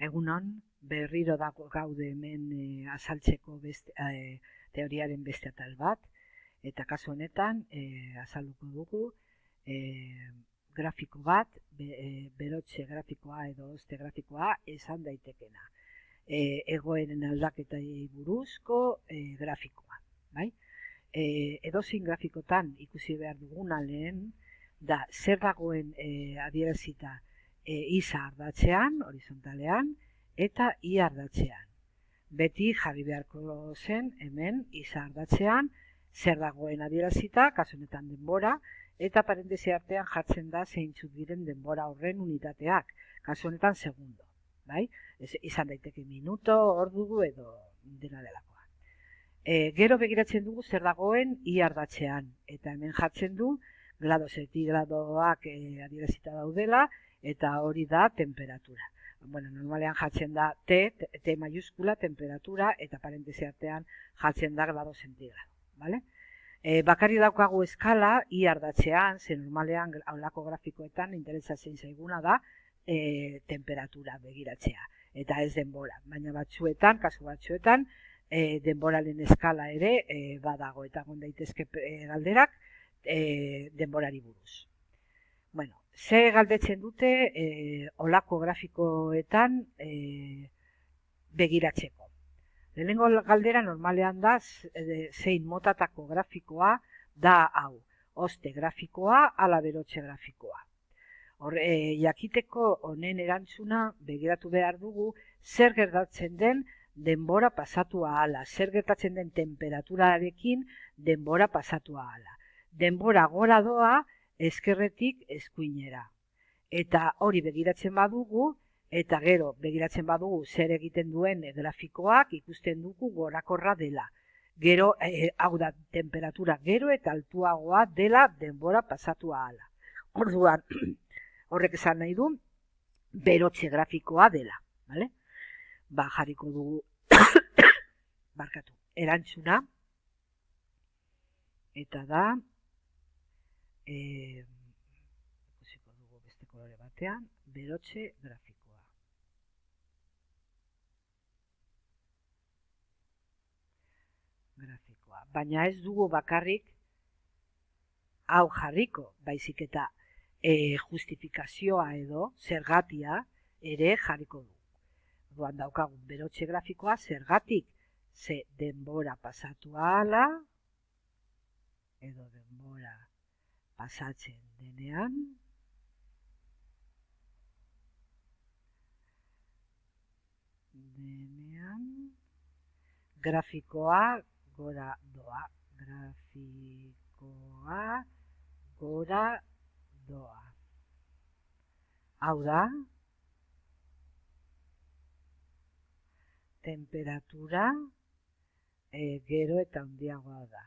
Egunon, berriro dago gaude hemen azaltzeko teoriaren beste atal bat, eta kasu honetan azalduko dugu grafiko bat, berotze grafikoa edo oste grafikoa esan daitekena. Egoeren aldaketari buruzko grafikoa. Bai? Edozein grafikotan ikusi behar duguna lehen, da zer dagoen adierazita iza ardatzean, horizontalean, eta i ardatzean. Beti jarri beharko zen hemen iza ardatzean, zer dagoen adierazita, kasu honetan denbora, eta parentesi artean jartzen da zeintzuk diren denbora horren unitateak, kasu honetan segundo. Bai? Izan daiteke minuto, ordu edo dena delakoa. Gero begiratzen dugu zer dagoen i ardatzean, eta hemen jartzen du grado zentigradoak adierazita daudela, eta hori da temperatura. Bueno, normalean jartzen da T mayuskula, temperatura, eta parentesi artean jartzen da grado zentigrado. Vale? Bakarri daukagu eskala i ardatzean, ze normalean aulako grafikoetan interesatzen zaiguna da temperatura begiratzea, eta ez denbora. Baina batzuetan, kasu batzuetan, denboralen eskala ere badago, eta egon daitezke galderak denborari buruz. Bueno, ze galdetzen dute olako grafikoetan begiratzeko. Lehenengo galdera normalean da zein motatako grafikoa da hau, oste grafikoa ala berotze grafikoa. Jakiteko honen erantzuna begiratu behar dugu zer gertatzen den denbora pasatu ahala, zer gertatzen den temperaturarekin denbora pasatu ahala. Denbora gora doa ezkerretik eskuinera. Eta hori begiratzen badugu, eta gero begiratzen badugu zer egiten duen grafikoak ikusten dugu gorakorra dela. Gero, hau da, temperatura gero eta altuagoa dela denbora pasatu ahala. Orduan, horrek esan nahi du, berotze grafikoa dela. Vale? Ba, jarriko dugu, barkatu, erantzuna, eta da, ikusiko dugu beste kolore batean, berotze grafikoa. Baina ez dugu bakarrik hau jarriko, baizik eta justifikazioa edo zergatia ere jarriko dugu. Orduan daukagun berotze grafikoa zergatik, ze denbora pasatu ahala, edo denbora pasatzen denean, grafikoa gora doa. Grafikoa gora doa. Hau da, temperatura gero eta handiagoa da.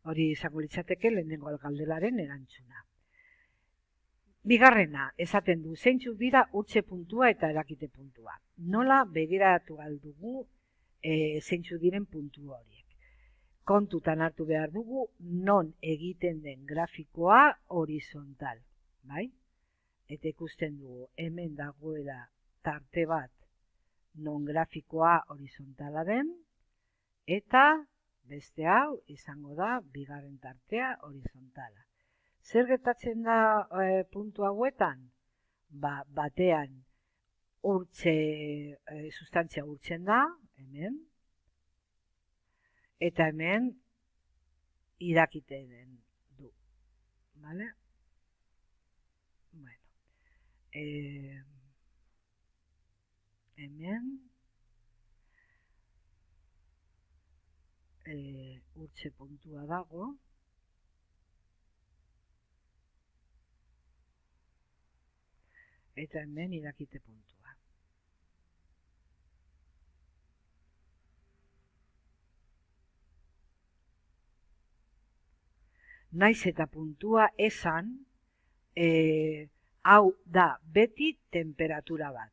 Hori izango litzateke lehenengo galderaren erantzuna. Bigarrena, esaten du, zeintzuk dira urtze puntua eta erakite puntua. Nola begiratu aldugu zeintzuk diren puntu horiek. Kontutan hartu behar dugu non egiten den grafikoa horizontal. Bai? Eta ikusten dugu hemen dagoela tarte bat non grafikoa horizontala den, eta beste hau izango da bigarren tartea horizontala. Zer gertatzen da puntu hauetan? Batean sustantzia urtzen da, hemen, eta hemen irakiten du. Vale? Bueno. Hemen urtze puntua dago, eta hemen irakite puntua. Naiz eta puntua esan, hau da beti temperatura bat.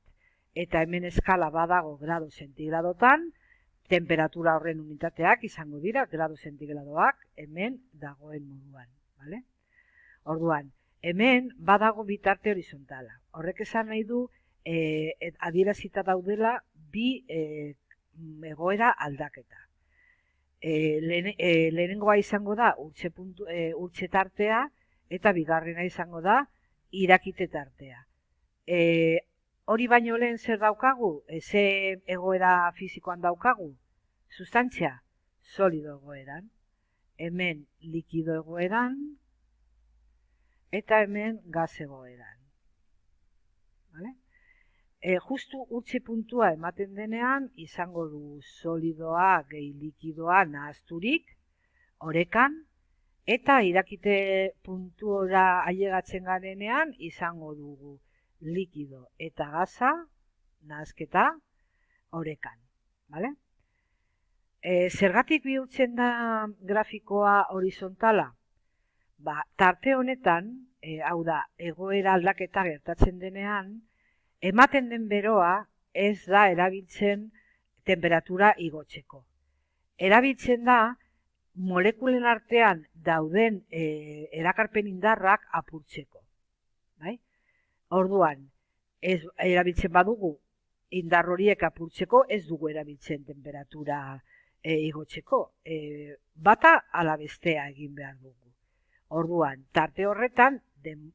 Eta hemen eskala badago grado zentigradotan, temperatura horren unitateak izango dira grado zentigradoak hemen dagoen moduan, bale? Orduan, hemen badago bitarte horizontala. Horrek esan nahi du adierazita daudela bi egoera aldaketa. Lehenengoa izango da urtxe tartea eta bigarrena izango da irakite tartea. Hori baino lehen zer daukagu? Ze egoera fisikoan daukagu? Sustantzia? Solido egoeran. Hemen likido egoeran eta hemen gas egoeran. Vale? Justu urtxe puntua ematen denean izango du solidoa gehi likidoa nahazturik orekan, eta irakite puntuora ailegatzen garenean izango dugu likido eta gaza nahazketa orekan. Vale? Zergatik bihurtzen da grafikoa horizontala? Tarte honetan, hau da, egoera aldaketa gertatzen denean, ematen den beroa ez da erabiltzen temperatura igotzeko. Erabiltzen da molekulen artean dauden erakarpen indarrak apurtzeko. Bai? Orduan, erabiltzen badugu indar horiek apurtzeko, ez dugu erabiltzen temperatura igotzeko. Bata ala bestea egin behar dugu. Orduan, tarte horretan,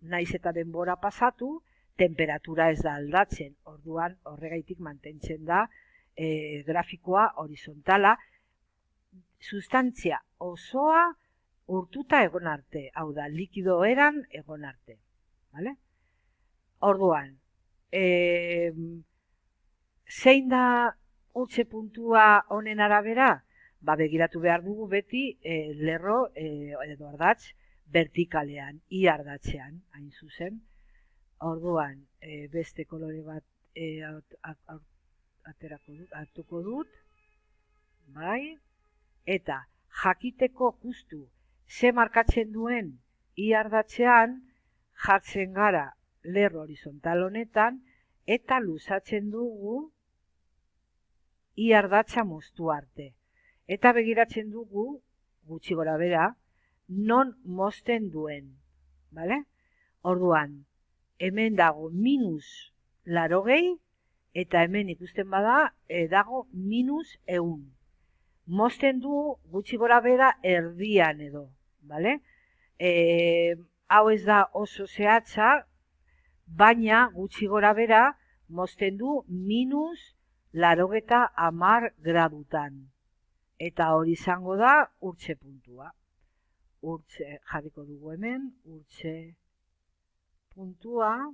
naiz eta denbora pasatu, temperatura ez da aldatzen. Orduan, horregaitik mantentzen da grafikoa horizontala, sustantzia osoa urtuta egon arte, hau da, likido eran egon arte. Vale? Orduan, zein da urtxe puntua honen arabera? Begiratu behar dugu beti lerro edo ardatz vertikalean, i ardatzean, hain zuzen. Orduan, beste kolore bat hartuko dut, bai? Eta jakiteko justu ze markatzen duen i ardatzean jartzen gara lerro horizontal honetan eta luzatzen dugu i ardatza moztu arte. Eta begiratzen dugu, gutxi gora bera, non mozten duen. Vale? Orduan, hemen dago -80 eta hemen ikusten bada dago -100. Mozten du gutxi gora bera erdian edo. Vale? Hau ez da oso zehatza, baina gutxi gora bera mozten du -80 gradutan. Eta hori izango da urtxe puntua. Urtxe jarriko dugu hemen, urtxe puntua,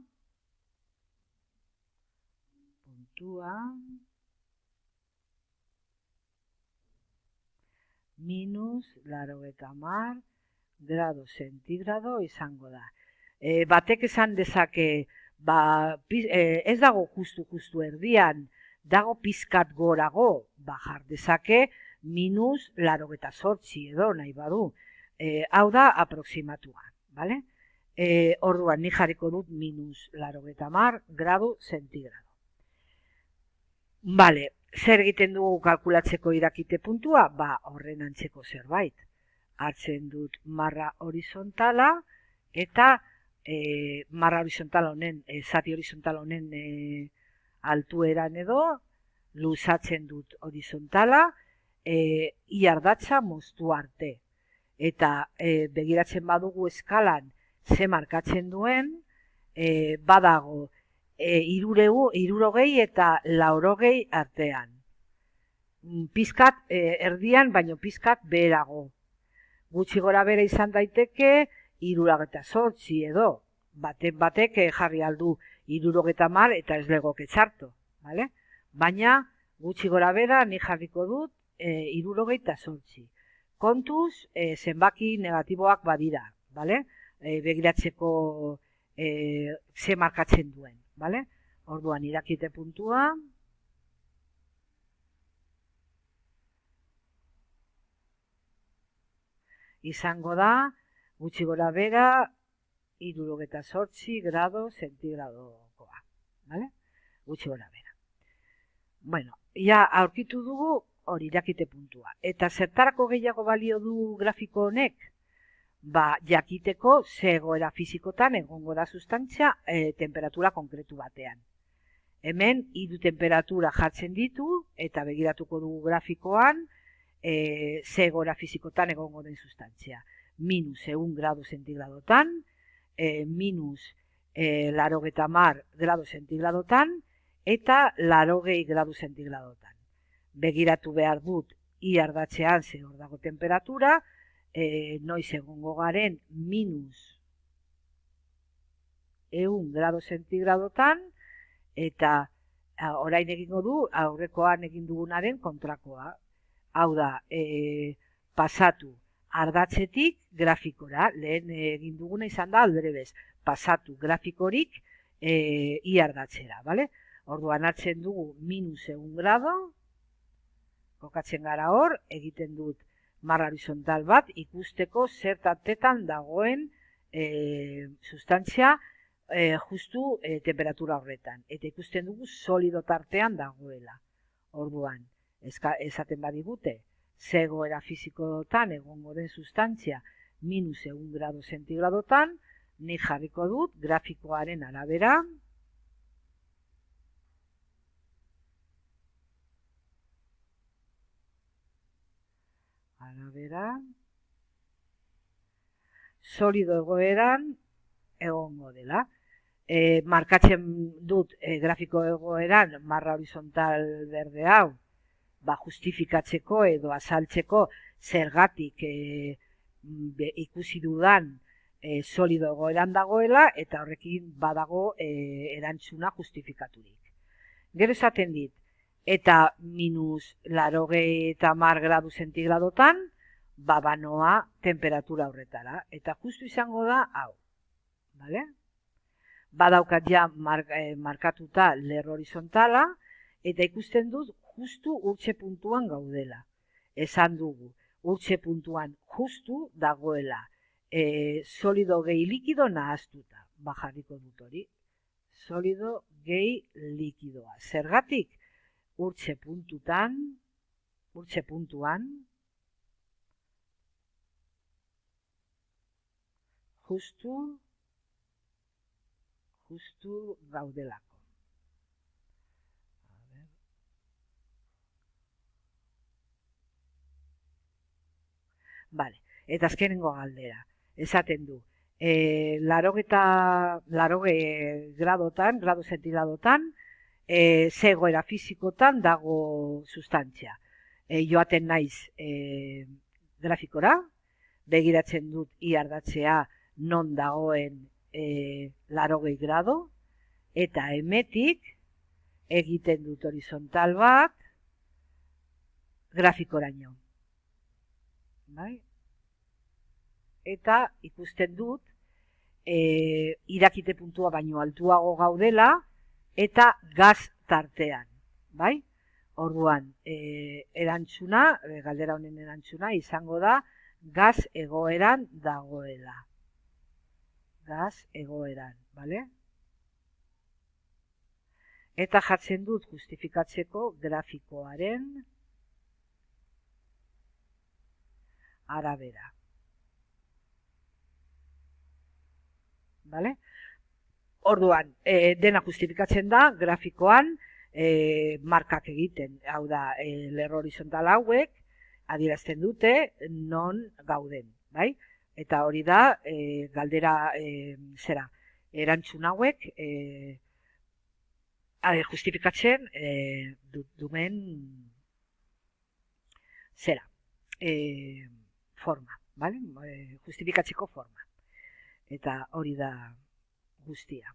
-80 grado zentigrado izango da. Batek esan dezake, ez dago justu erdian, dago pizkat gorago, jar dezake -88 edo nahi badu. Hau da aproximatua, bale? Orduan, ni jarriko dut -80 grado zentigrado. Bale, zer egiten dugu kalkulatzeko irakite puntua? Horren antzeko zerbait. Hartzen dut marra horizontala, eta marra horizontala honen, zati horizontala honen altueran edo, luzatzen dut horizontala, iardatza moztu arte. Eta begiratzen badugu eskalan ze markatzen duen, badago 60 eta 80 artean. Pizkat erdian, baino pizkat beherago. Gutxi gora bera izan daiteke 78 edo. Batek jarri aldu 70 eta ez legoke txarto. Vale? Baina gutxi gora bera ni jarriko dut 78. Kontuz, zenbaki negatiboak badira, vale? Begiratzeko ze markatzen duen, vale? Orduan, irakite puntua, izango da, gutxi gora bera, 78 grado zentigradokoa, vale? Gutxi gora bera. Bueno, ja aurkitu dugu hori irakite puntua. Eta zertarako gehiago balio du grafiko honek? Jakiteko ze egoera fisikotan egongo da sustantzia temperatura konkretu batean. Hemen, 3 temperatura jartzen ditu, eta begiratuko dugu grafikoan, ze egoera fisikotan egongo den sustantzia. -100 gradu zentigradotan, -80 gradu zentigradotan, eta 80 gradu zentigradotan. Begiratu behar dut, I ardatzean ze hor dago temperatura, noiz egongo garen -100 gradu zentigradotan, eta orain egingo du aurrekoan egin dugunaren kontrakoa. Hau da, pasatu ardatzetik grafikora, lehen egin duguna izan da aldrebes, pasatu grafikorik I ardatzera, bale? Orduan hartzen dugu -100 grado, kokatzen gara hor, egiten dut marra horizontal bat, ikusteko zertatetan dagoen sustantzia justu temperatura horretan. Eta ikusten dugu solido tartean dagoela. Orduan, esaten badigute, ze egoera fisikotan egongo den sustantzia -100 gradu zentigradotan, ni jarriko dut grafikoaren arabera, solido egoeran egongo dela. Markatzen dut grafiko egoeran marra horizontal berde hau, justifikatzeko edo azaltzeko zergatik ikusi dudan solido egoeran dagoela, eta horrekin badago erantzuna justifikaturik. Gero esaten dit, eta -80 gradu zentigradotan, banoa temperatura horretara. Eta justu izango da hau. Vale? Badaukat ja markatuta lerro horizontala, eta ikusten dut justu urtxe puntuan gaudela. Esan dugu, urtxe puntuan justu dagoela solido gehi likido nahaztuta. Jarriko dut hori. Solido gehi likidoa. Zergatik? Urtxe puntuan, justu gaudelako. Vale, eta azkenengo galdera. Esaten du, 80 gradotan, gradu zentigradotan, ze egoera fisikotan dago sustantzia. Joaten naiz grafikora, begiratzen dut I ardatzea non dagoen 80 grado, eta hemetik egiten dut horizontal bat grafikoraino. Bai? Eta ikusten dut irakite puntua baino altuago gaudela eta gaz tartean. Bai? Orduan, erantzuna, galdera honen erantzuna izango da gaz egoeran dagoela. Gaz egoeran, bale? Eta jartzen dut justifikatzeko grafikoaren arabera. Vale? Orduan, dena justifikatzen da grafikoan markak egiten. Hau da, lerro horizontal hauek adierazten dute non gauden. Bai? Eta hori da, galdera erantzun hauek justifikatzen dumen forma. Justifikatzeko forma. Eta hori da guztia.